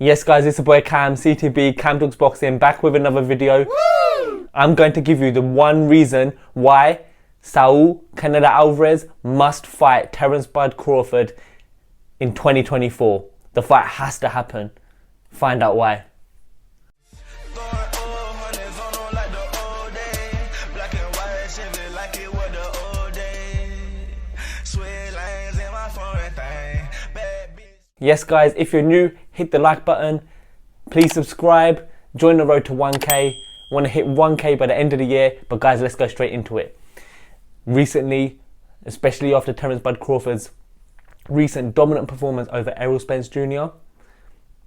Yes guys, it's your boy Cam, CTB, Cam Talks Boxing, back with another video. Woo! I'm going to give you the one reason why Saul Canelo Alvarez must fight Terence Crawford in 2024. The fight has to happen. Find out why. Yes guys, if you're new, hit the like button, please subscribe, join the road to 1k. Want to hit 1k by the end of the year, but guys, let's go straight into it. Recently, especially after Terence Crawford's recent dominant performance over Errol Spence Jr.,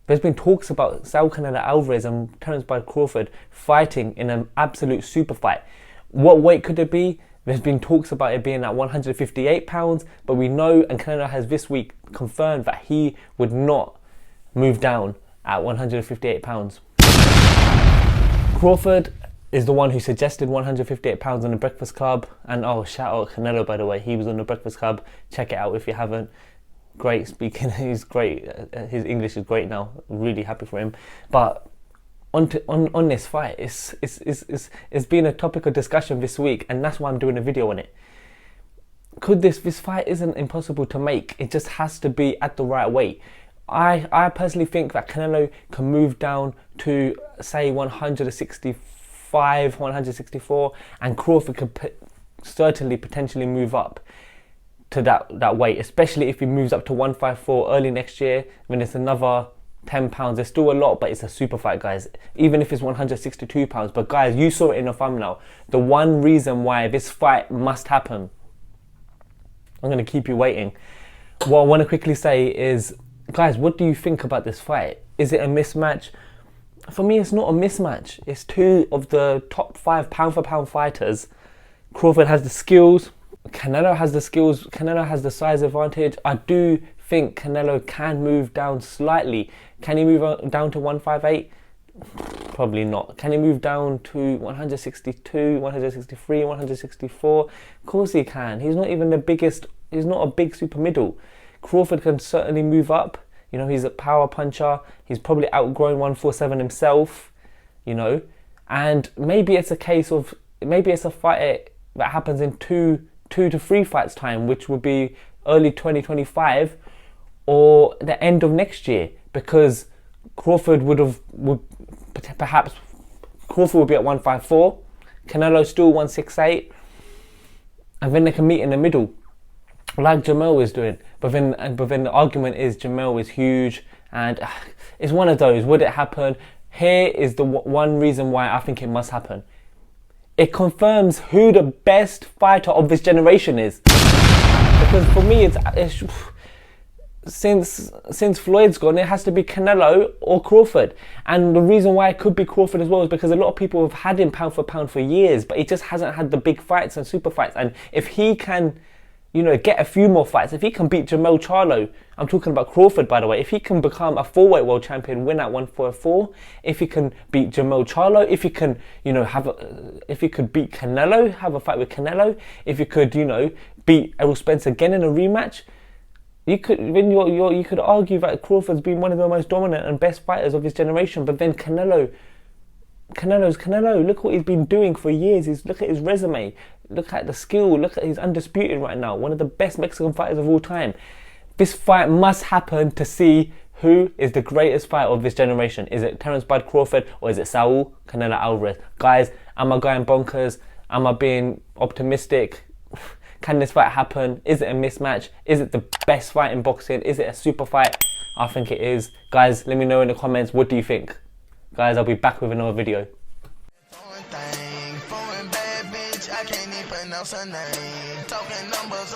there's been talks about Saul Canelo Alvarez and Terence Crawford fighting in an absolute super fight. What weight could it be? There's been talks about it being at 158 pounds, but we know, and Canelo has this week confirmed, that he would not move down at 158 pounds. Crawford is the one who suggested 158 pounds on the Breakfast Club, and oh, shout out Canelo, by the way, he was on the Breakfast Club. Check it out if you haven't. Great speaking, he's great, his English is great now, really happy for him. But on this fight, it's been a topic of discussion this week, and that's why I'm doing a video on it. Could this fight isn't impossible to make, it just has to be at the right weight. I personally think that Canelo can move down to say 165, 164, and Crawford could certainly potentially move up to that weight, especially if he moves up to 154 early next year when it's another 10 pounds. There's still a lot, but it's a super fight, guys. Even if it's 162 pounds. But guys, you saw it in the thumbnail. The one reason why this fight must happen. I'm going to keep you waiting. What I want to quickly say is, guys, what do you think about this fight? Is it a mismatch? For me, it's not a mismatch. It's two of the top 5 pound for pound fighters. Crawford has the skills. Canelo has the skills. Canelo has the size advantage. I do think Canelo can move down slightly. Can he move down to 158? Probably not. Can he move down to 162, 163, 164? Of course he can. He's not even the biggest. He's not a big super middle. Crawford can certainly move up. You know, he's a power puncher. He's probably outgrown 147 himself. You know, and maybe it's a case of, maybe it's a fight that happens in two to 3 fights time, which would be early 2025 or the end of next year, because Crawford would perhaps Crawford would be at 154, Canelo still 168, and then they can meet in the middle like Jamel is doing. But then the argument is Jamel is huge, and it's one of those. Would it happen? Here is the one reason why I think it must happen. It confirms who the best fighter of this generation is. Because for me, it's since Floyd's gone, it has to be Canelo or Crawford. And the reason why it could be Crawford as well is because a lot of people have had him pound for pound for years, but he just hasn't had the big fights and super fights. And if he can, you know, get a few more fights, if he can beat Jamel Charlo, I'm talking about Crawford, by the way, if he can become a 4-weight world champion, win at 144, if he can beat Jamel Charlo, if he can, you know, if he could beat Canelo, have a fight with Canelo, if he could, you know, beat Errol Spence again in a rematch, you could argue that Crawford's been one of the most dominant and best fighters of his generation. But then Canelo's Canelo. Look what he's been doing for years. Look at his resume. Look at the skill. Look at, he's undisputed right now. One of the best Mexican fighters of all time. This fight must happen to see who is the greatest fighter of this generation. Is it Terence Crawford or is it Saul Canelo Alvarez? Guys, am I going bonkers? Am I being optimistic? Can this fight happen? Is it a mismatch? Is it the best fight in boxing? Is it a super fight? I think it is. Guys, let me know in the comments, what do you think? Guys, I'll be back with another video. Talking numbers